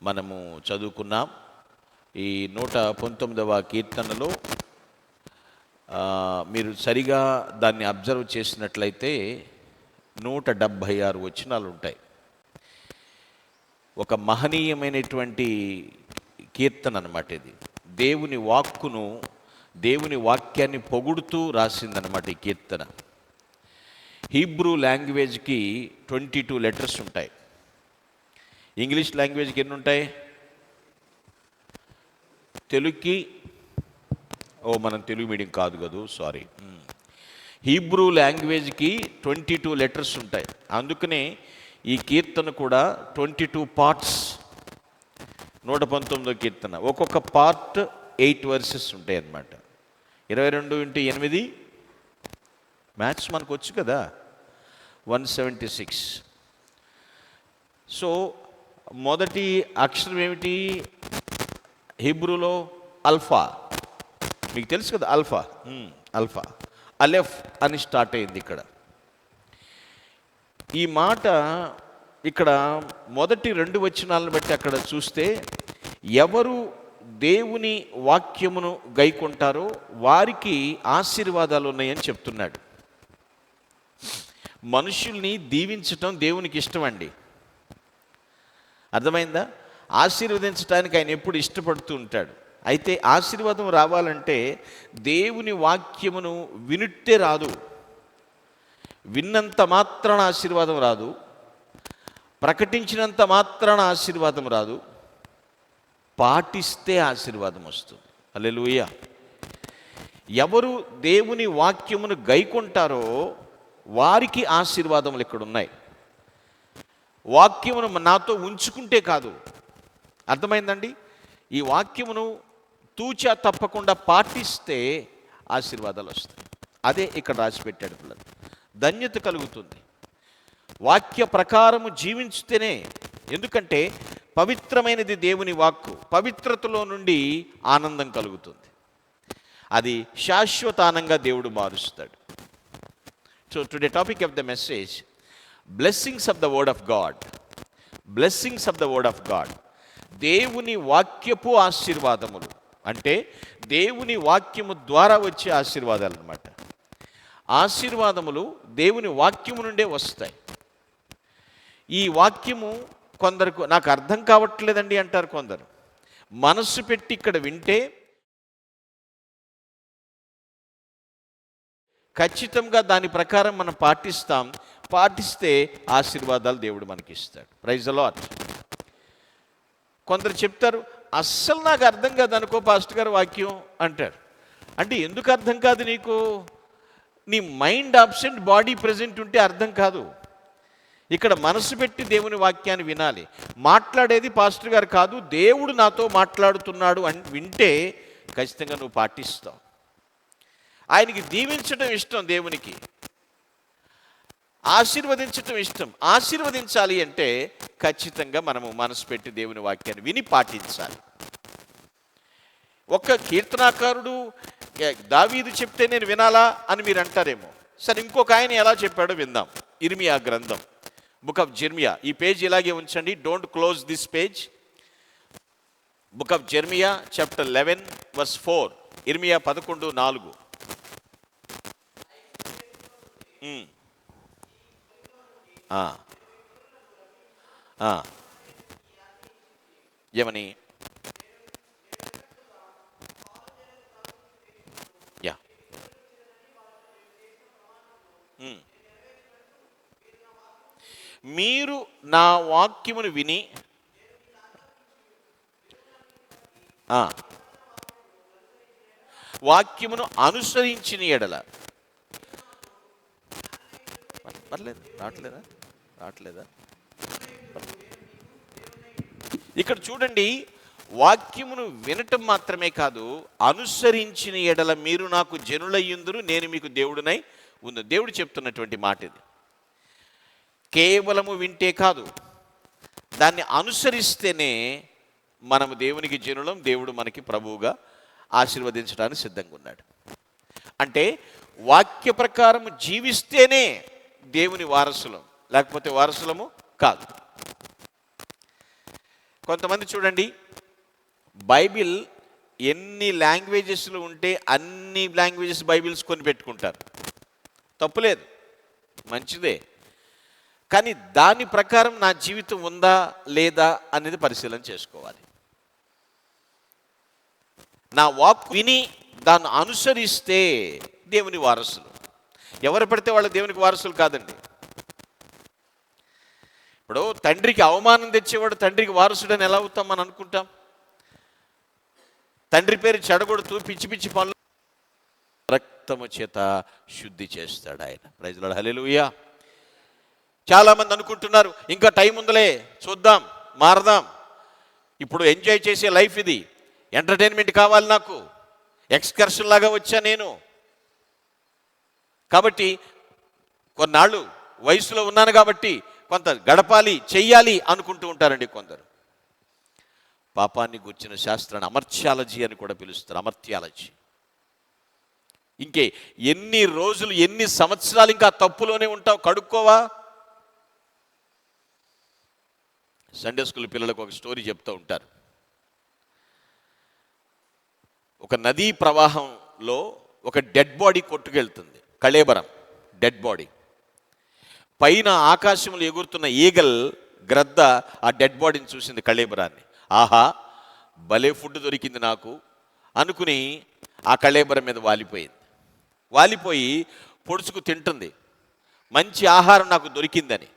మనము చదువుకున్నాం. ఈ 119వ కీర్తనలో మీరు సరిగా దాన్ని అబ్జర్వ్ చేసినట్లయితే 176 వచనాలు ఉంటాయి. ఒక మహనీయమైనటువంటి కీర్తన అన్నమాట ఇది. దేవుని వాక్యాన్ని పొగుడుతూ రాసిందనమాట ఈ కీర్తన. హీబ్రూ లాంగ్వేజ్కి 22 లెటర్స్ ఉంటాయి. ఇంగ్లీష్ లాంగ్వేజ్కి ఎన్ని ఉంటాయి? తెలుగుకి మనం తెలుగు మీడియం కాదు కదా, సారీ. హీబ్రూ లాంగ్వేజ్కి 22 లెటర్స్ ఉంటాయి. అందుకనే ఈ కీర్తన కూడా 22 పార్ట్స్. 119వ కీర్తన ఒక్కొక్క పార్ట్ 8 వర్సెస్ ఉంటాయి అన్నమాట. 22 × 8 మ్యాథ్స్ మనకు వచ్చు కదా, 176. సో మొదటి అక్షరం ఏమిటి హీబ్రూలో? అల్ఫా. మీకు తెలుసు కదా అల్ఫా. అలెఫ్ అని స్టార్ట్ అయింది ఇక్కడ. ఈ మాట ఇక్కడ మొదటి 2 వచనాలను బట్టి అక్కడ చూస్తే, ఎవరు దేవుని వాక్యమును గైకొంటారో వారికి ఆశీర్వాదాలు ఉన్నాయని చెప్తున్నాడు. మనుషుల్ని దీవించటం దేవునికి ఇష్టం అండి. అర్థమైందా? ఆశీర్వదించడానికి ఆయన ఎప్పుడు ఇష్టపడుతూ ఉంటాడు. అయితే ఆశీర్వాదం రావాలంటే దేవుని వాక్యమును వినుట్టే రాదు. విన్నంత మాత్రాన ఆశీర్వాదం రాదు. ప్రకటించినంత మాత్రాన ఆశీర్వాదం రాదు. పాటిస్తే ఆశీర్వాదం వస్తుంది. హల్లెలూయా. ఎవరు దేవుని వాక్యమును గైకొంటారో వారికి ఆశీర్వాదములు ఇక్కడ ఉన్నాయి. వాక్యమును నాతో ఉంచుకుంటే కాదు. అర్థమైందండి? ఈ వాక్యమును తూచా తప్పకుండా పాటిస్తే ఆశీర్వాదాలు వస్తాయి. అదే ఇక్కడ రాసిపెట్టాడు పిల్లలు. ధన్యత కలుగుతుంది. వాక్య ప్రకారము జీవించితేనే. ఎందుకంటే పవిత్రమైనది దేవుని వాక్కు. పవిత్రతలో నుండి ఆనందం కలుగుతుంది. అది శాశ్వతానంగా దేవుడు మారుస్తాడు. So today topic of the message, blessings of the word of God. Blessings of the word of God. దేవుని వాక్యపు ఆశీర్వాదములు అంటే దేవుని వాక్యము ద్వారా వచ్చే ఆశీర్వాదాలు అన్నమాట. ఆశీర్వాదములు దేవుని వాక్యము నుండే వస్తాయి. ఈ వాక్యము కొందరికి నాకు అర్థం కావట్లేదండి అంటారు కొందరు. మనస్సు పెట్టి ఇక్కడ వింటే ఖచ్చితంగా దాని ప్రకారం మనం పాటిస్తే ఆశీర్వాదాలు దేవుడు మనకి ఇస్తాడు. Praise the Lord. కొందరు చెప్తారు, అస్సలు నాకు అర్థం కాదు అనుకో పాస్టర్ గారు వాక్యం అంటారు. అంటే ఎందుకు అర్థం కాదు నీకు? నీ మైండ్ అబ్సెంట్, బాడీ ప్రెజెంట్ ఉంటే అర్థం కాదు. ఇక్కడ మనసు పెట్టి దేవుని వాక్యాన్ని వినాలి. మాట్లాడేది పాస్టర్ గారు కాదు, దేవుడు నాతో మాట్లాడుతున్నాడు అని వింటే ఖచ్చితంగా నువ్వు పాటిస్తావు. ఆయనకి దీవించడం ఇష్టం, దేవునికి ఆశీర్వదించటం ఇష్టం. ఆశీర్వదించాలి అంటే ఖచ్చితంగా మనము మనసు పెట్టి దేవుని వాక్యాన్ని విని పాటించాలి. ఒక కీర్తనాకారుడు దావీదు చెప్తే నేను వినాలా అని మీరు అంటారేమో. సరే, ఇంకొక ఆయన ఎలా చెప్పాడో విందాం. ఇర్మియా గ్రంథం, బుక్ ఆఫ్ జెర్మియా. ఈ పేజ్ ఇలాగే ఉంచండి, don't close this page. Book of Jeremiah chapter 11 verse 4. ఇర్మియా 11:4. ఏమని? యా, మీరు నా వాక్యమును విని వాక్యమును అనుసరించిన ఎడల. పర్లేదు, రావట్లేదా? ఇక్కడ చూడండి, వాక్యమును వినటం మాత్రమే కాదు, అనుసరించిన ఎడల మీరు నాకు జనులయ్యుందురు, నేను మీకు దేవుడునై ఉంది. దేవుడు చెప్తున్నటువంటి మాట ఇది. కేవలము వింటే కాదు, దాన్ని అనుసరిస్తేనే మనము దేవునికి జనులం, దేవుడు మనకి ప్రభువుగా ఆశీర్వదించడానికి సిద్ధంగా ఉన్నాడు. అంటే వాక్య ప్రకారం జీవిస్తేనే దేవుని వారసులం, లేకపోతే వారసులము కాదు. కొంతమంది చూడండి, బైబిల్ ఎన్ని లాంగ్వేజెస్లో ఉంటే అన్ని లాంగ్వేజెస్ బైబిల్స్ కొని పెట్టుకుంటారు. తప్పులేదు, మంచిదే. కానీ దాని ప్రకారం నా జీవితం ఉందా లేదా అనేది పరిశీలన చేసుకోవాలి. నా వాక్ విని దాన్ని అనుసరిస్తే దేవుని వారసులు. ఎవరు పడితే వాళ్ళు దేవునికి వారసులు కాదండి. ఇప్పుడు తండ్రికి అవమానం తెచ్చేవాడు తండ్రికి వారసుడని ఎలా అవుతాం మనం అనుకుంటాం? తండ్రి పేరు చెడగొడుతూ పిచ్చి పిచ్చి పనులు రక్తము చేత శుద్ధి చేస్తాడు ఆయన. ప్రైజ్ లార్డ్, హల్లెలూయా. చాలామంది అనుకుంటున్నారు ఇంకా టైం ఉందిలే, చూద్దాం, మారదాం, ఇప్పుడు ఎంజాయ్ చేసే లైఫ్ ఇది, ఎంటర్టైన్మెంట్ కావాలి, నాకు ఎక్స్కర్షన్ లాగా వచ్చా నేను, కాబట్టి కొన్నాళ్ళు వయసులో ఉన్నాను కాబట్టి కొంత గడపాలి, చెయ్యాలి అనుకుంటూ ఉంటారండి కొందరు. పాపాన్ని గుర్చిన శాస్త్రాన్ని అమర్త్యాలజీ అని కూడా పిలుస్తారు. అమర్త్యాలజీ. ఇంకే ఎన్ని రోజులు ఎన్ని సంవత్సరాలు ఇంకా తప్పులోనే ఉంటావు, కడుక్కోవా? సండే స్కూల్ పిల్లలకు ఒక స్టోరీ చెప్తూ ఉంటారు. ఒక నదీ ప్రవాహంలో ఒక డెడ్ బాడీ కొట్టుకెళ్తుంది, కళేబరం డెడ్ బాడీ. పైన ఆకాశంలో ఎగురుతున్న ఈగల్ గ్రద్ద ఆ డెడ్ బాడీని చూసింది, కళేబరాన్ని. ఆహా, భలే ఫుడ్ దొరికింది నాకు అనుకుని ఆ కళేబరం మీద వాలిపోయింది. వాలిపోయి పొడుచుకు తింటుంది, మంచి ఆహారం నాకు దొరికిందని.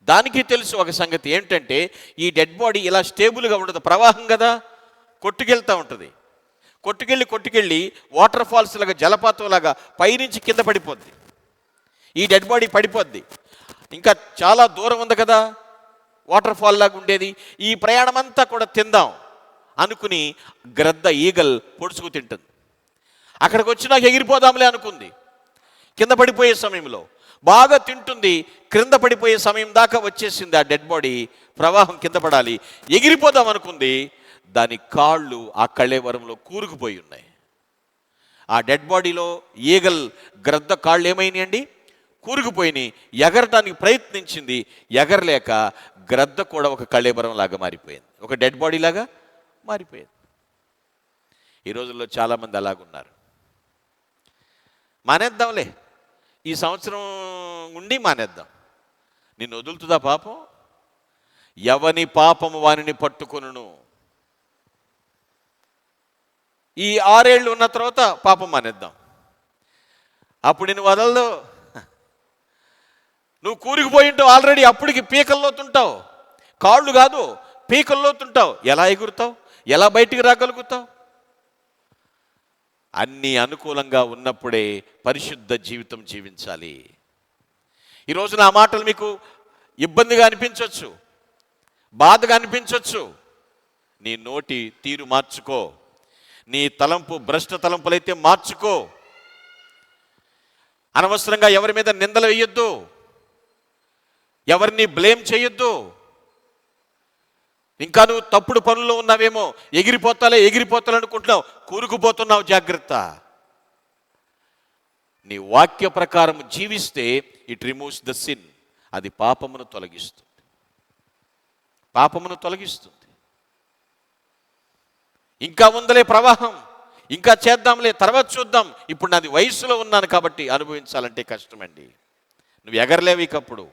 దానికి తెలుసు ఒక సంగతి ఏంటంటే, ఈ డెడ్ బాడీ ఇలా స్టేబుల్గా ఉండదు, ప్రవాహం కదా, కొట్టుకెళ్తూ ఉంటుంది. కొట్టుకెళ్ళి వాటర్ ఫాల్స్ లాగా, జలపాతం లాగా పైనుంచి కింద పడిపోద్ది. ఈ డెడ్ బాడీ పడిపోద్ది. ఇంకా చాలా దూరం ఉంది కదా వాటర్ ఫాల్ లాగా ఉండేది. ఈ ప్రయాణం అంతా కూడా తిందాం అనుకుని గ్రద్ద ఈగల్ పొడుచుకు తింటుంది. అక్కడికి వచ్చి నాకు ఎగిరిపోదాంలే అనుకుంది. కింద పడిపోయే సమయంలో బాగా తింటుంది, క్రింద పడిపోయే సమయం దాకా వచ్చేసింది ఆ డెడ్ బాడీ. ప్రవాహం కింద పడాలి, ఎగిరిపోదాం అనుకుంది. దాని కాళ్ళు ఆ కళేవరంలో కూరుకుపోయి ఉన్నాయి. ఆ డెడ్ బాడీలో ఈగల్ గ్రద్ద కాళ్ళు ఏమైనాయండి? కూరుకుపోయినాయి. ఎగరటానికి ప్రయత్నించింది, ఎగరలేక గ్రద్ద కూడా ఒక కళేబరం లాగా మారిపోయింది, ఒక డెడ్ బాడీ లాగా మారిపోయింది. ఈ రోజుల్లో చాలామంది అలాగున్నారు. మానేద్దాంలే, ఈ సంవత్సరం ఉండి మానేద్దాం. నిన్ను వదులుతుందా పాపం? ఎవని పాపము వానిని పట్టుకొనును. ఈ 6 ఏళ్ళు ఉన్న తర్వాత పాపం మానేద్దాం, అప్పుడు నేను వదలదు. నువ్వు కూరుకుపోయి ఉంటావు ఆల్రెడీ, అప్పటికి పీకల్లోతుంటావు, కాళ్ళు కాదు పీకల్లోతుంటావు. ఎలా ఎగురుతావు? ఎలా బయటికి రాగలుగుతావు? అన్నీ అనుకూలంగా ఉన్నప్పుడే పరిశుద్ధ జీవితం జీవించాలి. ఈరోజు నా మాటలు మీకు ఇబ్బందిగా అనిపించవచ్చు, బాధగా అనిపించవచ్చు. నీ నోటి తీరు మార్చుకో, నీ తలంపు భ్రష్ట తలంపులైతే మార్చుకో. అనవసరంగా ఎవరి మీద నిందలు వేయొద్దు, ఎవరిని బ్లేమ్ చేయొద్దు. ఇంకా నువ్వు తప్పుడు పనుల్లో ఉన్నావేమో, ఎగిరిపోతాలే అనుకుంటున్నావు, కూరుకుపోతున్నావు. జాగ్రత్త. నీ వాక్య ప్రకారం జీవిస్తే ఇట్ రిమూవ్స్ ద సిన్. అది పాపమును తొలగిస్తుంది, పాపమును తొలగిస్తుంది. ఇంకా ఉందలే ప్రవాహం, ఇంకా చేద్దాంలే, తర్వాత చూద్దాం, ఇప్పుడు నాది వయసులో ఉన్నాను కాబట్టి అనుభవించాలంటే కష్టమండి. నువ్వు ఎగరలేవు, ఇకప్పుడు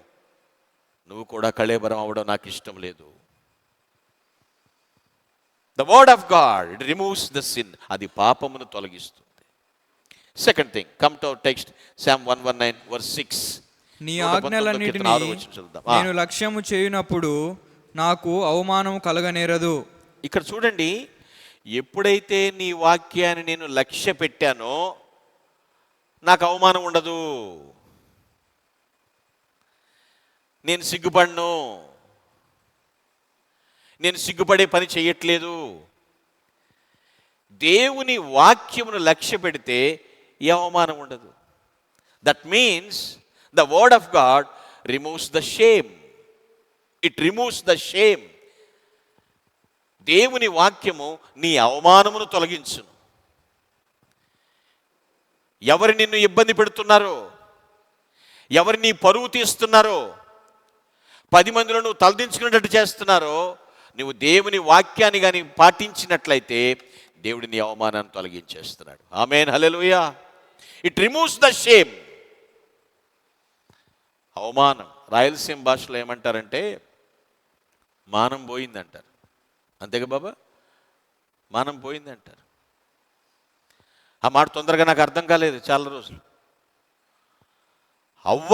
నువ్వు కూడా కళేబరం అవ్వడం నాకు ఇష్టం లేదు. The word of God, it removes the sin. అది పాపమును తొలగిస్తుంది. Second thing, come to our text, Psalm 119 verse 6. నీ ఆజ్ఞలన్నిటిని నేను లక్ష్యము చేయునప్పుడు నాకు అవమానం కలగనేరదు. ఇక్కడ చూడండి, ఎప్పుడైతే నీ వాక్యాన్ని నేను లక్ష్య పెట్టానో నాకు అవమానం ఉండదు, నేను సిగ్గుపడను, నేను సిగ్గుపడే పని చేయట్లేదు. దేవుని వాక్యమును లక్ష్య పెడితే ఏ అవమానం ఉండదు. That means the word of God removes the shame. It removes the shame. దేవుని వాక్యము నీ అవమానమును తొలగించును. ఎవరు నిన్ను ఇబ్బంది పెడుతున్నారో, ఎవరు నీ పరువు తీస్తున్నారో, 10 మందిలో నువ్వు తలదించుకునేటట్టు చేస్తున్నారో, నువ్వు దేవుని వాక్యాన్ని కానీ పాటించినట్లయితే దేవుడు నీ అవమానాన్ని తొలగించేస్తున్నాడు. Amen, hallelujah. It removes the shame. అవమానం రాయలసీమ భాషలో ఏమంటారంటే మానం పోయిందంటారు. అంతేగా బాబా, మానం పోయిందంటారు. ఆ మాట తొందరగా నాకు అర్థం కాలేదు చాలా రోజులు. అవ్వ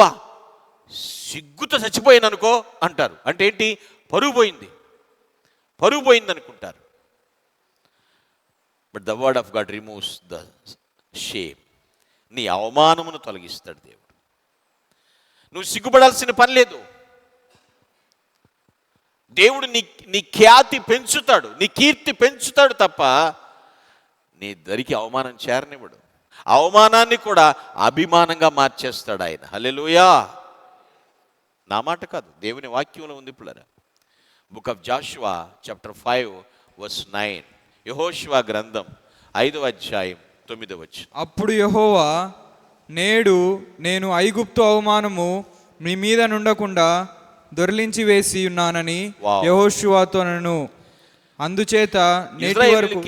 సిగ్గుతో చచ్చిపోయాను అనుకో అంటారు. అంటే ఏంటి? పరువు పోయింది, పరువు పోయింది అనుకుంటారు. But the word of God removes the shame. నీ అవమానమును తొలగిస్తాడు దేవుడు. నువ్వు సిగ్గుపడాల్సిన పని లేదు. దేవుడు నీ ఖ్యాతి పెంచుతాడు, నీ కీర్తి పెంచుతాడు తప్ప నీ దరికి అవమానం చేరనివ్వడు. అవమానాన్ని కూడా అభిమానంగా మార్చేస్తాడు ఆయన. హల్లెలూయా. నా మాట కాదు, దేవుని వాక్యంలో ఉంది. పిల్లరా, బుక్ ఆఫ్ జాషువా చాప్టర్ 5:9, యెహోషువ గ్రంథం 5వ అధ్యాయం 9వ వచనం. అప్పుడు యెహోవా, నేడు నేను ఐగుప్తు అవమానము మీ మీద నుండకుండా దొర్లించి వేసి ఉన్నానని యెహోషువతో నన్ను. అందుచేత నేటి వరకు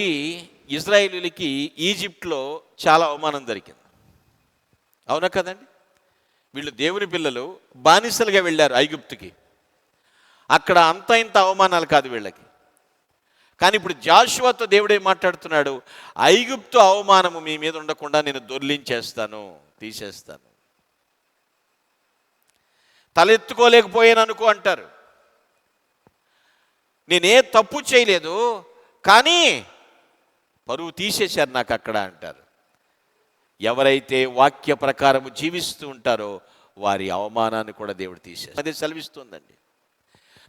ఇజ్రాయేలీయులకి ఈజిప్ట్లో చాలా అవమానం దొరికింది. అవునా కదండి? వీళ్ళు దేవుని పిల్లలు బానిసలుగా వెళ్ళారు ఐగుప్తుకి. అక్కడ అంత ఇంత అవమానాలు కాదు వీళ్ళకి. కానీ ఇప్పుడు జాషువాతో దేవుడే మాట్లాడుతున్నాడు, ఐగుప్తు అవమానము మీ మీద ఉండకుండా నేను దొర్లించేస్తాను, తీసేస్తాను. తలెత్తుకోలేకపోయాను అనుకో అంటారు. నేనే తప్పు చేయలేదు, కానీ పరువు తీసేశారు నాకు అక్కడ అంటారు. ఎవరైతే వాక్య ప్రకారము జీవిస్తూ ఉంటారో వారి అవమానాన్ని కూడా దేవుడు తీసేస్తాడు. అదే సెలవిస్తుందండి.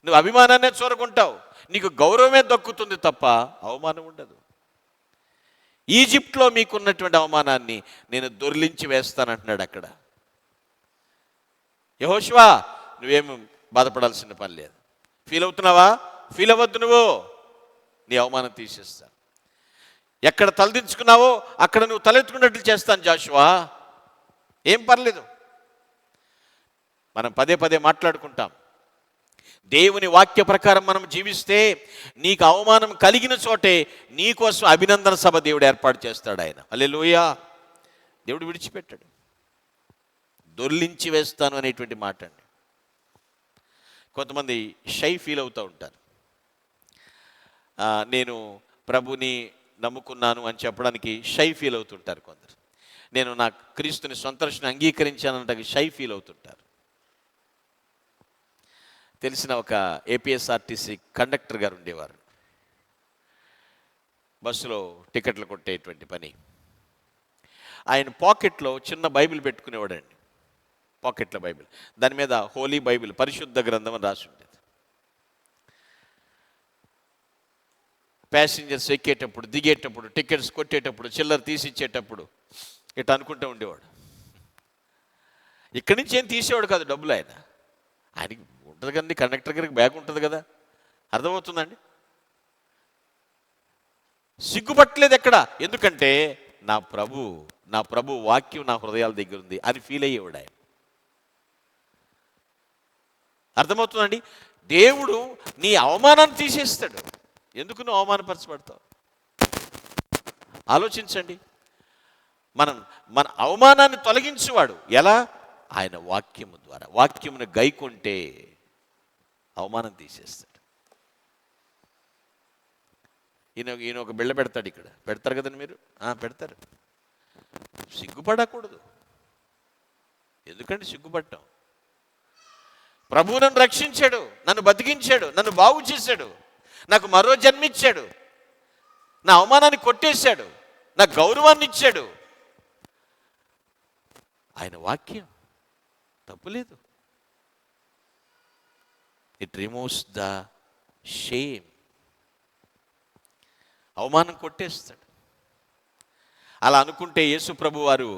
నువ్వు అభిమానాన్నే చూరకుంటావు, నీకు గౌరవమే దక్కుతుంది తప్ప అవమానం ఉండదు. ఈజిప్ట్లో మీకున్నటువంటి అవమానాన్ని నేను దొర్లించి వేస్తానంటున్నాడు అక్కడ. యెహోషువ, నువ్వేమి బాధపడాల్సిన పని లేదు. ఫీల్ అవుతున్నావా? ఫీల్ అవ్వద్దు. నువ్వు నీ అవమానం తీసేస్తా. ఎక్కడ తలదించుకున్నావో అక్కడ నువ్వు తలెత్తుకున్నట్లు చేస్తాను జాషువా, ఏం పర్లేదు. మనం పదే పదే మాట్లాడుకుంటాం, దేవుని వాక్య ప్రకారం మనం జీవిస్తే నీకు అవమానం కలిగిన చోటే నీకోసం అభినందన సభ దేవుడు ఏర్పాటు చేస్తాడు ఆయన. హల్లెలూయా. దేవుడు విడిచిపెట్టాడు. దొర్లించి వేస్తాను అనేటువంటి మాట అండి. కొంతమంది షై ఫీల్ అవుతూ ఉంటారు. నేను ప్రభుని నమ్ముకున్నాను అని చెప్పడానికి షై ఫీల్ అవుతుంటారు కొందరు. నేను నా క్రీస్తుని సొంత రక్షణ అంగీకరించానంటే షై ఫీల్ అవుతుంటారు. తెలిసిన ఒక ఏపీఎస్ఆర్టీసీ కండక్టర్ గారు ఉండేవారు. బస్సులో టికెట్లు కొట్టేటువంటి పని. ఆయన పాకెట్లో చిన్న బైబిల్ పెట్టుకునేవాడండి. పాకెట్లో బైబిల్, దాని మీద హోలీ బైబిల్, పరిశుద్ధ గ్రంథం అని రాసి ఉండేది. ప్యాసింజర్స్ ఎక్కేటప్పుడు, దిగేటప్పుడు, టికెట్స్ కొట్టేటప్పుడు, చిల్లర తీసిచ్చేటప్పుడు ఇట్లా అనుకుంటూ ఉండేవాడు. ఇక్కడి నుంచి ఏం తీసేవాడు కాదు డబ్బులు. ఆయనకి ఉంటుంది కదండి, కండక్టర్ గారికి బ్యాగ్ ఉంటుంది కదా, అర్థమవుతుందండి. సిగ్గుపట్టలేదు ఎక్కడ. ఎందుకంటే నా ప్రభు వాక్యం నా హృదయాల దగ్గర ఉంది అని ఫీల్ అయ్యేవాడు ఆయన. అర్థమవుతుందండి. దేవుడు నీ అవమానాన్ని తీసేస్తాడు. ఎందుకు నువ్వు అవమానపరచబడతావు? ఆలోచించండి. మన అవమానాన్ని తొలగించేవాడు ఎలా? ఆయన వాక్యము ద్వారా. వాక్యమును గైకొంటే అవమానం తీసేస్తాడు. ఈయన ఒక బిళ్ళ పెడతాడు. ఇక్కడ పెడతారు కదండి మీరు, పెడతారు. సిగ్గుపడకూడదు. ఎందుకంటే సిగ్గుపడ్డాం. ప్రభువు నన్ను రక్షించాడు, నన్ను బతికించాడు, నన్ను బాగు చేశాడు, నాకు మరో జన్మిచ్చాడు, నా అవమానాన్ని కొట్టేశాడు, నా గౌరవాన్ని ఇచ్చాడు. ఆయన వాక్యం తప్పులేదు. It removes the shame. అవమానం కొట్టేస్తాడు. అలా అనుకుంటే యేసు ప్రభు వారు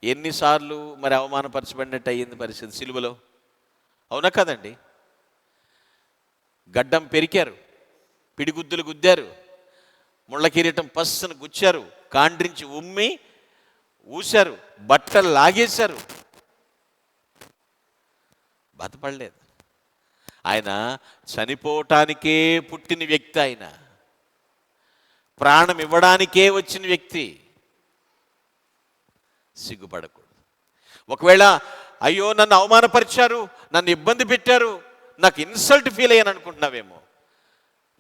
ఎన్నిసార్లు మరి అవమానపరచబడినట్టు అయ్యింది పరిస్థితి సిలువలో. అవునా కదండి? గడ్డం పెరికారు, పిడిగుద్దులు గుద్దారు, ముళ్ళ కిరీటం పస్సును గుచ్చారు, కాండ్రించి ఉమ్మి ఊశారు, బట్టలు లాగేశారు. బాధపడలేదు. ఆయన చనిపోవటానికే పుట్టిన వ్యక్తి, ఆయన ప్రాణం ఇవ్వడానికే వచ్చిన వ్యక్తి. సిగ్గుపడకూడదు. ఒకవేళ అయ్యో నన్ను అవమానపరిచారు, నన్ను ఇబ్బంది పెట్టారు, నాకు ఇన్సల్ట్ ఫీల్ అయ్యాను అనుకుంటున్నావేమో.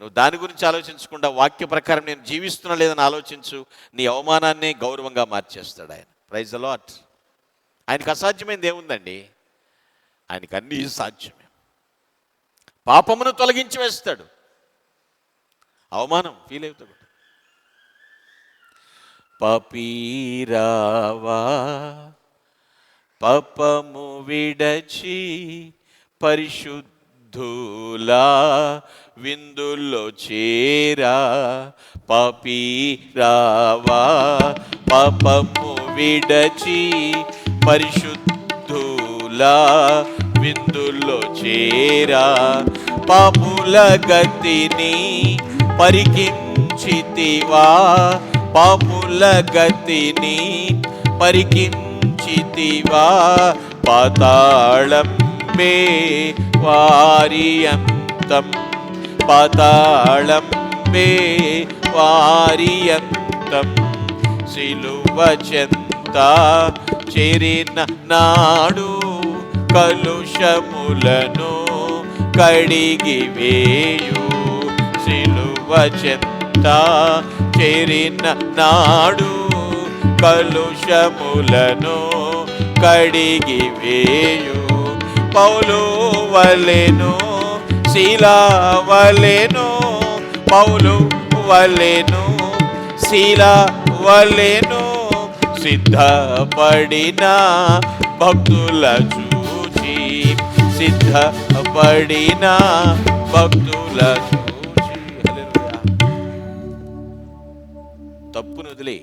నువ్వు దాని గురించి ఆలోచించకుండా వాక్య ప్రకారం నేను జీవిస్తున్నా లేదని ఆలోచించు. నీ అవమానాన్ని గౌరవంగా మార్చేస్తాడు ఆయన. Praise the Lord. ఆయనకు అసాధ్యమైనది ఏముందండి? ఆయనకు అన్నీ సాధ్యమే. పాపమును తొలగించి వేస్తాడు, అవమానం ఫీల్ అవుతాడు. పపీరావా పాపము విడచి పరిశుద్ధులా విందుల్లో చేరా. పపీరావా పాపము విడచి పరిశుద్ధులా విందుల్లో చేరా. పాపుల గతిని పరికించితివా, పాపుల గతిని పరికించితివా. పాతాళం మే వారి అంతం, పాతాళం మే వారి అంతం. సిలువ చెంత చేరిన నాడు కలుషములను కడిగి వేయు. సిలువ చెంత చేరిన నాడు కలుషములను కడిగి వేయు. పౌలు వలెను శీలా వలెను, పౌలు వలెను శీలా వలెను సిద్ధపడిన భక్తుల చూచి, సిద్ధపడిన భక్తుల చూచి. హల్లెలూయా. తప్పును వదిలే,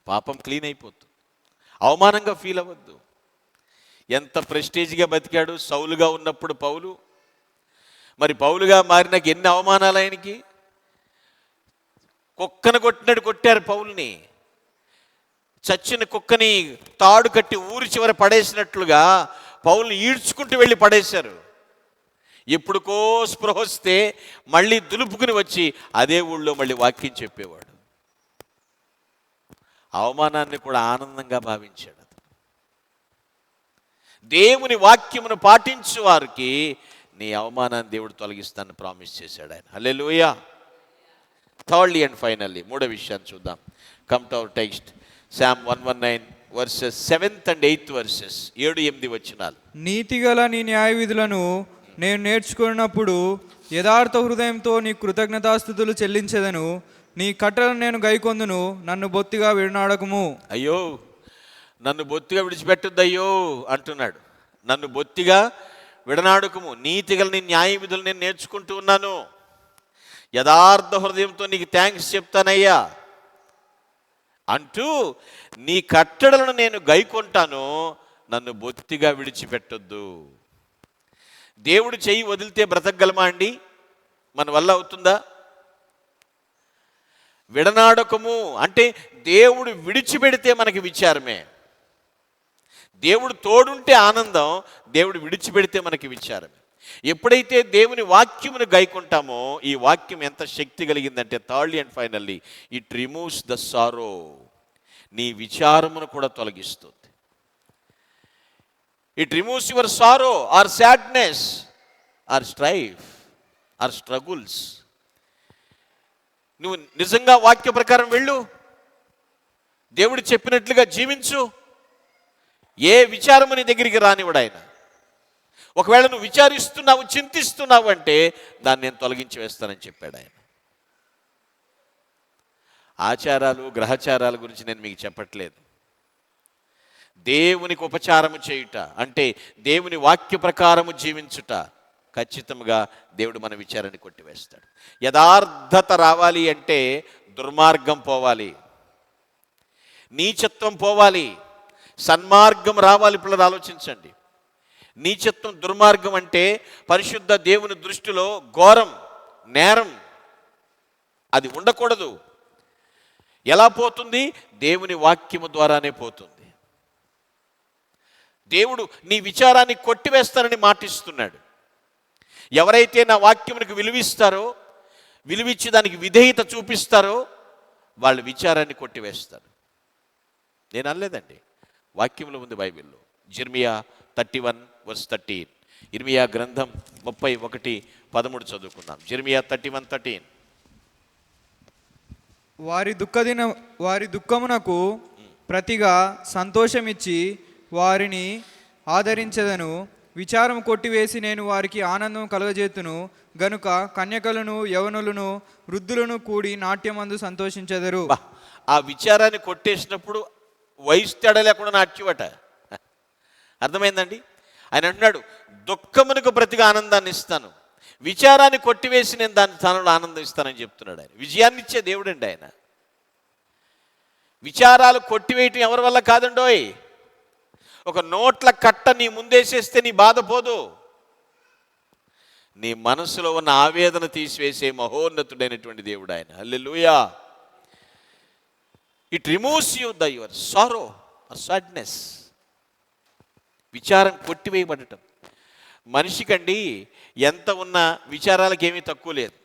పాపం క్లీన్ అయిపోతుంది. అవమానంగా ఫీల్ అవ్వద్దు. ఎంత ప్రెస్టేజ్గా బతికాడు సౌలుగా ఉన్నప్పుడు పౌలు. మరి పౌలుగా మారినాక ఎన్ని అవమానాలు ఆయనకి. కుక్కను కొట్టినట్టు కొట్టారు పౌలుని. చచ్చిన కుక్కని తాడు కట్టి ఊరి చివర పడేసినట్లుగా పౌలుని ఈడ్చుకుంటూ వెళ్ళి పడేశారు. ఎప్పుడుకో స్పృహ వస్తే మళ్ళీ దులుపుకుని వచ్చి అదే ఊళ్ళో మళ్ళీ వాక్యం చెప్పేవాడు. అవమానాన్ని కూడా ఆనందంగా భావించాడు. దేవుని వాక్యమును పాటించు వారికి నీ అవమానాన్ని దేవుడు తొలగిస్తానని ప్రామిస్ చేశాడు ఆయన. హల్లెలూయా. థర్డ్లీ అండ్ ఫైనల్లీ, మూడో విషయాన్ని చూద్దాం. Come to our text, Psalm 119 verses 7th and 8th verses, 7-8 వచనాలు. నీతిగల నీ న్యాయ విధులను నేను నేర్చుకున్నప్పుడు యథార్థ హృదయంతో నీ కృతజ్ఞతాస్తుతులు చెల్లించెదను. నీ కట్టలను నేను గైకొందును, నన్ను బొత్తిగా విడనాడకము. అయ్యో నన్ను బొత్తిగా విడిచిపెట్టొద్దు అయ్యో అంటున్నాడు. నన్ను బొత్తిగా విడనాడకము. నీతిగల నీ న్యాయ విధులు నేను నేర్చుకుంటూ ఉన్నాను. యథార్థ హృదయంతో నీకు థ్యాంక్స్ చెప్తానయ్యా అంటూ నీ కట్టడలను నేను గైకొంటాను, నన్ను బొత్తిగా విడిచిపెట్టొద్దు. దేవుడు చెయ్యి వదిలితే బ్రతకగలమా అండి? మన వల్ల అవుతుందా? విడనాడకము అంటే దేవుడు విడిచిపెడితే మనకి విచారమే. దేవుడు తోడుంటే ఆనందం, దేవుడు విడిచిపెడితే మనకి విచారమే. ఎప్పుడైతే దేవుని వాక్యమును గైకుంటామో, ఈ వాక్యం ఎంత శక్తి కలిగిందంటే thirdly and finally it removes the sorrow. నీ విచారమును కూడా తొలగిస్తుంది. It removes your sorrow or sadness or strife or struggles. నువ్వు నిజంగా వాక్య ప్రకారం వెళ్ళు, దేవుడు చెప్పినట్లుగా జీవించు, ఏ విచారము నీ దగ్గరికి రానివ్వడు ఆయన. ఒకవేళ నువ్వు విచారిస్తున్నావు, చింతిస్తున్నావు అంటే దాన్ని నేను తొలగించి వేస్తానని చెప్పాడు ఆయన. ఆచారాలు గ్రహచారాల గురించి నేను మీకు చెప్పట్లేదు. దేవునికి ఉపచారము చేయుట అంటే దేవుని వాక్య ప్రకారము జీవించుట, ఖచ్చితంగా దేవుడు మన విచారాన్ని కొట్టివేస్తాడు. యథార్థత రావాలి అంటే దుర్మార్గం పోవాలి, నీచత్వం పోవాలి, సన్మార్గం రావాలి. ఇప్పుడు ఆలోచించండి. నీచత్వం దుర్మార్గం అంటే పరిశుద్ధ దేవుని దృష్టిలో ఘోరం, నేరం. అది ఉండకూడదు. ఎలా పోతుంది? దేవుని వాక్యము ద్వారానే పోతుంది. దేవుడు నీ విచారాన్ని కొట్టివేస్తానని మాటిస్తున్నాడు. ఎవరైతే నా వాక్యమునికి విలువిస్తారో, విలువిచ్చి దానికి విధేయత చూపిస్తారో వాళ్ళు విచారాన్ని కొట్టివేస్తారు. నేను అనలేదండి, వాక్యంలో ఉంది బైబిల్లో. జెర్మియా 31:13. ఇర్మియా గ్రంథం 31:13 చదువుకుందాం. జెర్మియా 31:13. వారి దుఃఖమునకు ప్రతిగా సంతోషమిచ్చి వారిని ఆదరించదను. విచారం కొట్టివేసి నేను వారికి ఆనందం కలుగజేతును గనుక కన్యకలను, యవనులను, వృద్ధులను కూడి నాట్యమందు సంతోషించెదరు. ఆ విచారాన్ని కొట్టేసినప్పుడు వయసు తేడా లేకుండా నాట్యమట. అర్థమైందండి? ఆయన అంటున్నాడు, దుఃఖమునకు ప్రతిగా ఆనందాన్ని ఇస్తాను, విచారాన్ని కొట్టివేసి నేను దాని స్థానంలో ఆనందం ఇస్తానని చెప్తున్నాడు ఆయన. విజయాన్ని ఇచ్చే దేవుడండి ఆయన. విచారాలు కొట్టివేయటం ఎవరి వల్ల కాదండోయ్. ఒక నోట్ల కట్ట నీ ముందేసేస్తే నీ బాధ పోదు. నీ మనసులో ఉన్న ఆవేదన తీసివేసే మహోన్నతుడైనటువంటి దేవుడు ఆయన. Hallelujah. It removes you your sorrow or sadness. విచారం కొట్టివేయబడటం. మనిషికండి ఎంత ఉన్నా విచారాలకు ఏమీ తక్కువ లేదు.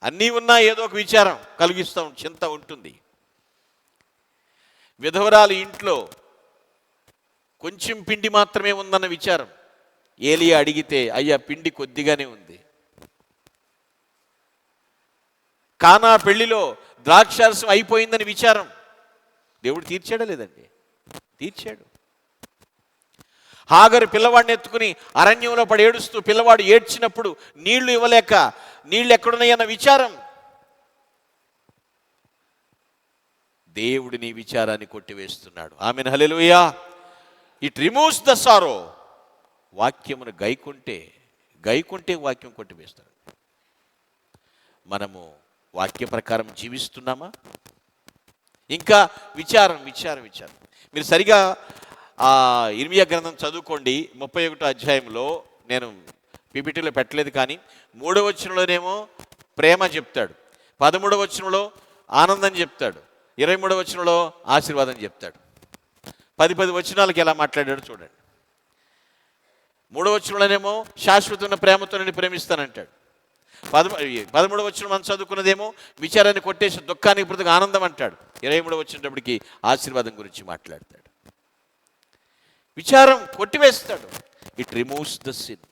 అన్నీ ఉన్నా ఏదో ఒక విచారం కలిగిస్తూ చింత ఉంటుంది. విధవరాలు ఇంట్లో కొంచెం పిండి మాత్రమే ఉందన్న విచారం. ఏలియా అడిగితే, అయ్యా పిండి కొద్దిగానే ఉంది. కానా పెళ్లిలో ద్రాక్షారసం అయిపోయిందని విచారం. దేవుడు తీర్చాడా లేదండి? తీర్చాడు. హాగరు పిల్లవాడిని ఎత్తుకుని అరణ్యంలో పడి ఏడుస్తూ పిల్లవాడు ఏడ్చినప్పుడు నీళ్లు ఇవ్వలేక నీళ్ళు ఎక్కడున్నాయన్న విచారం. దేవుడు నీ విచారాన్ని కొట్టివేస్తున్నాడు. ఆమెన్. హల్లెలూయా. It removes the sorrow. వాక్యమును గైకుంటే వాక్యం కొట్టివేస్తాడు. మనము వాక్య ప్రకారం జీవిస్తున్నామా? ఇంకా విచారం. మీరు సరిగా ఇర్మియా గ్రంథం చదువుకోండి. 31వ అధ్యాయంలో, నేను పీపీటీలో పెట్టలేదు కానీ 3వ వచనంలోనేమో ప్రేమ చెప్తాడు, 13వ వచనంలో ఆనందం చెప్తాడు, 23వ వచనంలో ఆశీర్వాదం చెప్తాడు. 10 వచనాలకి ఎలా మాట్లాడాడు చూడండి. 3వ వచనంలోనేమో శాశ్వతమైన ప్రేమతో నేను ప్రేమిస్తానంటాడు. 13వ వచనం మనం చదువుకున్నదేమో విచారాన్ని కొట్టేసి దుఃఖానికి ప్రతిగా ఆనందం అంటాడు. 23వ వచ్చినప్పటికి ఆశీర్వాదం గురించి మాట్లాడతాడు. విచారం కొట్టివేస్తాడు. It removes the sin.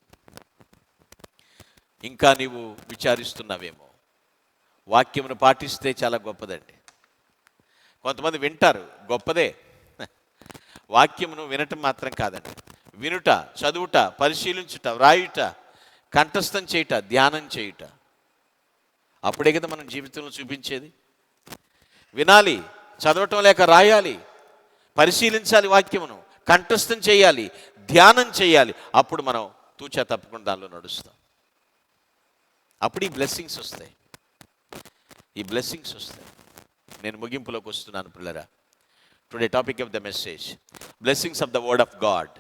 ఇంకా నీవు విచారిస్తున్నావేమో. వాక్యమును పాటిస్తే చాలా గొప్పదండి. కొంతమంది వింటారు, గొప్పదే. వాక్యమును వినటం మాత్రం కాదండి, వినుట, చదువుట, పరిశీలించుట, వ్రాయుట, కంఠస్థం చేయుట, ధ్యానం చేయుట. అప్పుడే కదా మనం జీవితంలో చూపించేది. వినాలి, చదవటం లేక రాయాలి, పరిశీలించాలి, వాక్యమును కంఠస్థం చేయాలి, ధ్యానం చేయాలి. అప్పుడు మనం తూచా తప్పకుండా దానిలో నడుస్తాం. అప్పుడు ఈ బ్లెస్సింగ్స్ వస్తాయి. నేను ముగింపులోకి వస్తున్నాను పిల్లరా. Today topic of the message, blessings of the word of God.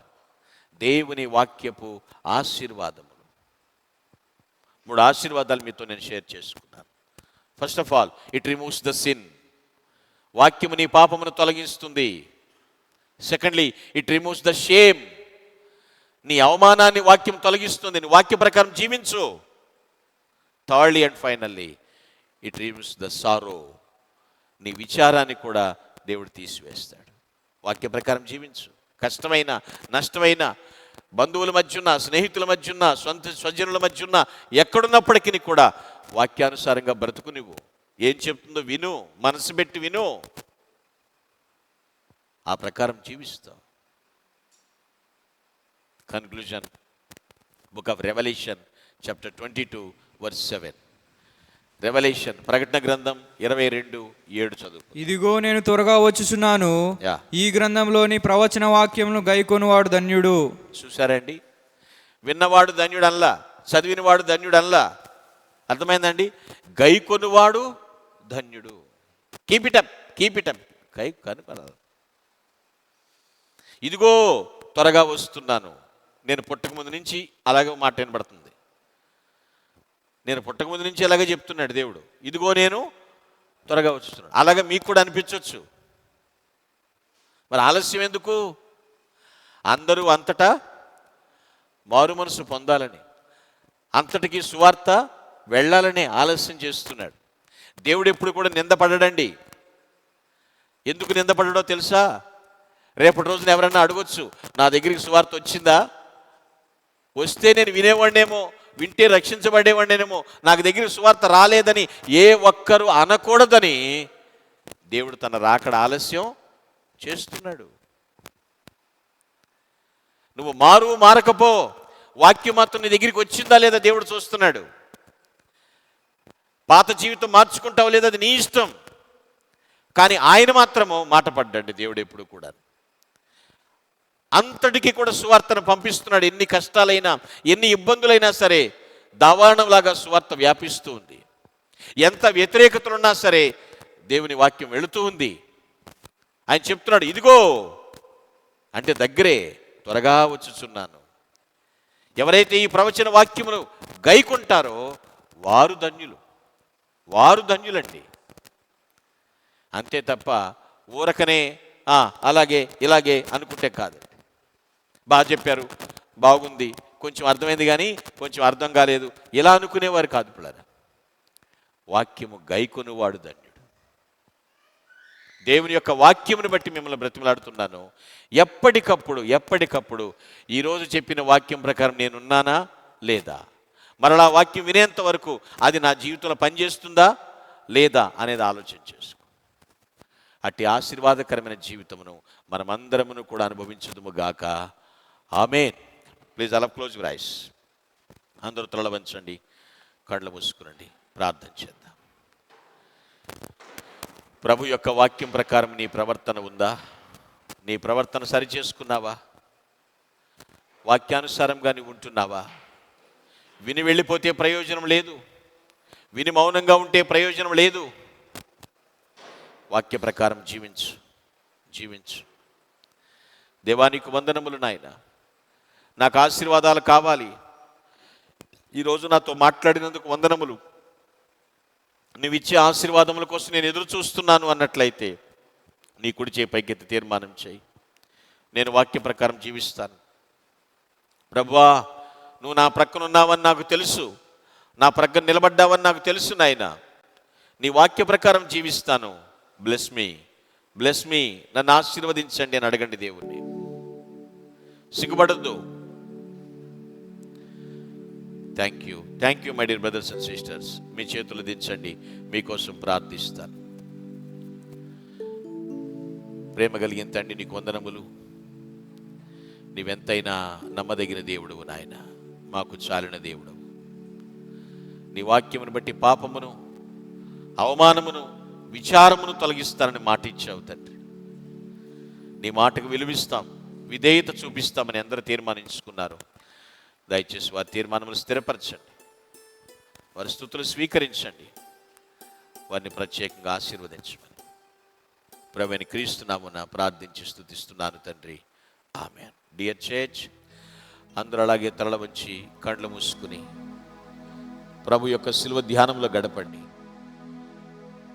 దేవుని వాక్యపు ఆశీర్వాదములు. 3 ఆశీర్వాదాలు మీతో నేను షేర్ చేసుకున్నాను. First of all, it removes the sin. వాక్యము నీ పాపమును తొలగిస్తుంది. Secondly, it removes the shame. నీ అవమానాన్ని వాక్యం తొలగిస్తుంది. నీ వాక్య ప్రకారం జీవించు. Thirdly and finally, it removes the sorrow. నీ విచారాన్ని కూడా దేవుడు తీసివేస్తాడు. వాక్య ప్రకారం జీవించు. కష్టమైన, నష్టమైన, బంధువుల మధ్య ఉన్న, స్నేహితుల మధ్య ఉన్న, స్వజనుల మధ్య ఉన్న, ఎక్కడున్నప్పటికీ కూడా వాక్యానుసారంగా బ్రతుకు. నువ్వు ఏం చెప్తుందో విను, మనసు పెట్టి విను, ఆ ప్రకారం జీవిస్తావు. Conclusion, book of revelation chapter 22:7. Revelation, ప్రకటన గ్రంథం 22:7 చదువు. ఇదిగో నేను త్వరగా వచ్చుచున్నాను, ఈ గ్రంథంలోని ప్రవచన వాక్యమును గైకొనువాడు ధన్యుడు. చూసారండి, విన్నవాడు ధన్యుడు అనలా, చదివినవాడు ధన్యుడు అనలా. అర్థమైందండి? గైకొనువాడు ధన్యుడు. Keep it up. గై కనుపరాదు. ఇదిగో త్వరగా వస్తున్నాను. నేను పుట్టకముందు నుంచి అలాగే మాట వినబడుతుంది. నేను పుట్టకముందు నుంచి అలాగే చెప్తున్నాడు దేవుడు. ఇదిగో నేను త్వరగా వస్తున్నాను. అలాగే మీకు కూడా అనిపించవచ్చు. మరి ఆలస్యం ఎందుకు? అందరూ అంతటా మారు మనసు పొందాలని, అంతటికీ సువార్త వెళ్ళాలని ఆలస్యం చేస్తున్నాడు. దేవుడు ఎప్పుడు కూడా నిందపడడండి. ఎందుకు నిందపడడో తెలుసా? రేపటి రోజున ఎవరన్నా అడగొచ్చు, నా దగ్గరికి సువార్త వచ్చిందా, వస్తే నేను వినేవాడినేమో, వింటే రక్షించబడేవాడినేమో, నాకు దగ్గరికి సువార్త రాలేదని ఏ ఒక్కరు అనకూడదని దేవుడు తన రాకడ ఆలస్యం చేస్తున్నాడు. నువ్వు మారకపో, వాక్యం మాత్రం నీ దగ్గరికి వచ్చిందా లేదా దేవుడు చూస్తున్నాడు. పాత జీవితం మార్చుకుంటావు లేదా అది నీ ఇష్టం. కానీ ఆయన మాత్రము మాట పడ్డాడు దేవుడు ఎప్పుడు కూడా. అంతటికీ కూడా సువార్తను పంపిస్తున్నాడు. ఎన్ని కష్టాలైనా, ఎన్ని ఇబ్బందులైనా సరే దావాణంలాగా సువార్త వ్యాపిస్తూ ఉంది. ఎంత వ్యతిరేకతలున్నా సరే దేవుని వాక్యం వెళుతూ ఉంది. ఆయన చెప్తున్నాడు, ఇదిగో అంటే దగ్గరే, త్వరగా వచ్చుచున్నాను. ఎవరైతే ఈ ప్రవచన వాక్యమును గైకుంటారో వారు ధన్యులండి. అంతే తప్ప ఊరకనే అలాగే ఇలాగే అనుకుంటే కాదు. బాగా చెప్పారు, బాగుంది, కొంచెం అర్థమైంది కానీ కొంచెం అర్థం కాలేదు, ఇలా అనుకునేవారు కాదు పిల్లరా. వాక్యము గైకొనువాడు ధన్యుడు. దేవుని యొక్క వాక్యమును బట్టి మిమ్మల్ని బ్రతిమలాడుతున్నాను. ఎప్పటికప్పుడు ఈరోజు చెప్పిన వాక్యం ప్రకారం నేనున్నానా లేదా, మరలా వాక్యం వినేంత వరకు అది నా జీవితంలో పనిచేస్తుందా లేదా అనేది ఆలోచన చేసుకో. అట్టి ఆశీర్వాదకరమైన జీవితమును మనమందరమును కూడా అనుభవించుదుము గాక. ఆమేన్. ప్లీజ్ అలా క్లోజ్ యువర్ ఐస్. అందరూ తల వంచండి, కళ్ళు మూసుకునండి, ప్రార్థన చేద్దాం. ప్రభు యొక్క వాక్యం ప్రకారం నీ ప్రవర్తన ఉందా? నీ ప్రవర్తన సరి చేసుకున్నావా? వాక్యానుసారంగా నీవు ఉంటున్నావా? విని వెళ్ళిపోతే ప్రయోజనం లేదు, విని మౌనంగా ఉంటే ప్రయోజనం లేదు. వాక్య ప్రకారం జీవించు. దేవానికి వందనములు నాయన, నాకు ఆశీర్వాదాలు కావాలి, ఈరోజు నాతో మాట్లాడినందుకు వందనములు, నువ్వు ఇచ్చే ఆశీర్వాదముల కోసం నేను ఎదురు చూస్తున్నాను అన్నట్లయితే నీ కుడి చేయి పైకెత్తి తీర్మానం చేయి. నేను వాక్య ప్రకారం జీవిస్తాను. ప్రభువా, నువ్వు నా ప్రక్కన ఉన్నావని నాకు తెలుసు, నా ప్రక్కన నిలబడ్డావని నాకు తెలుసు నాయన. నీ వాక్య ప్రకారం జీవిస్తాను. బ్లెస్ మీ, నన్ను ఆశీర్వదించండి అని అడగండి దేవుణ్ణి. సిగ్గుపడద్దు. Thank you my dear brothers and sisters. మీ చేతులు దించండి, మీకోసం ప్రార్థిస్తాను. ప్రేమ కలిగిన తండ్రి, నీకు వందనములు. నీవెంతైనా నమ్మదగిన దేవుడు నాయన, మాకు చాలిన దేవుడు. నీ వాక్యమును బట్టి పాపమును, అవమానమును, విచారమును తొలగిస్తానని మాట ఇచ్చావు తండ్రి. నీ మాటకు విలువిస్తాం, విధేయత చూపిస్తామని అందరూ తీర్మానించుకున్నారు. దయచేసి వారి తీర్మానములు స్థిరపరచండి, వారి స్తుతులు స్వీకరించండి, వారిని ప్రత్యేకంగా ఆశీర్వదించమని ప్రభువైన క్రీస్తు నామమున ప్రార్థించి స్తుతిస్తున్నాను తండ్రి. ఆమేన్. డియర్ చర్చ్, అందరూ అలాగే తలల వంచి కళ్ళు మూసుకుని ప్రభు యొక్క శిలువ ధ్యానంలో గడపండి.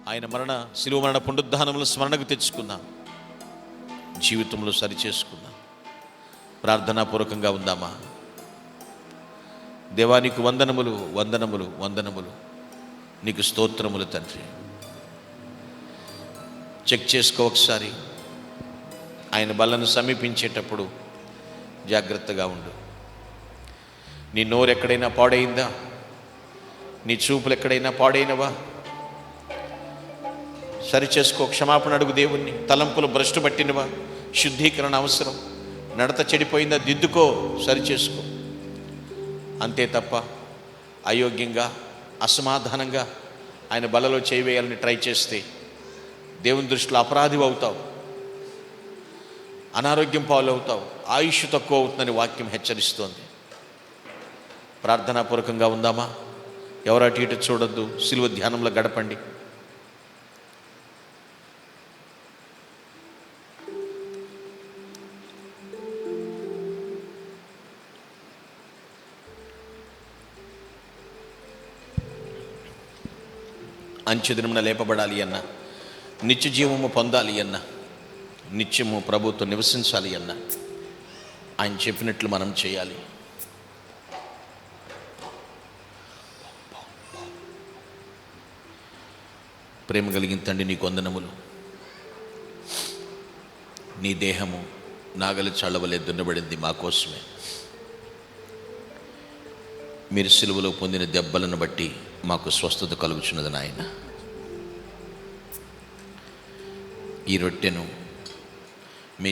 ఆయన శిలువ మరణ పునరుద్ధానములు స్మరణకు తెచ్చుకుందాం, జీవితంలో సరిచేసుకుందాం. ప్రార్థనాపూర్వకంగా ఉందామా? దేవానికి వందనములు, నీకు స్తోత్రములు తండ్రి. చెక్ చేసుకో ఒకసారి. ఆయన బలను సమీపించేటప్పుడు జాగ్రత్తగా ఉండు. నీ నోరు ఎక్కడైనా పాడైందా? నీ చూపులు ఎక్కడైనా పాడైనవా? సరిచేసుకో. క్షమాపణ అడుగు దేవుణ్ణి. తలంపులు భ్రష్టు పట్టినవా? శుద్ధీకరణ అవసరం. నడత చెడిపోయిందా? దిద్దుకో, సరిచేసుకో. అంతే తప్ప అయోగ్యంగా, అసమాధానంగా ఆయన బలలో చేయవేయాలని ట్రై చేస్తే దేవుని దృష్టిలో అపరాధివి అవుతావు, అనారోగ్యం పాలవుతావు, ఆయుష్ తక్కువ అవుతుందని వాక్యం హెచ్చరిస్తోంది. ప్రార్థనాపూర్వకంగా ఉందామా? ఎవరు అటు ఇటు చూడొద్దు, సిలువ ధ్యానంలో గడపండి. అంచెదినమున లేపబడాలి అన్న, నిత్య జీవము పొందాలి అన్న, నిత్యము ప్రభుతో నివసించాలి అన్న ఆయన చెప్పినట్లు మనం చేయాలి. ప్రేమ కలిగిన తండ్రి, నీకు వందనములు. నీ దేహము నాగలి చల్లవలే దున్నబడింది మా కోసమే. మీరు సిలువలో పొందిన దెబ్బలను బట్టి మాకు స్వస్థత కలుగుచున్నది నాయన. ఈ రొట్టెను మీ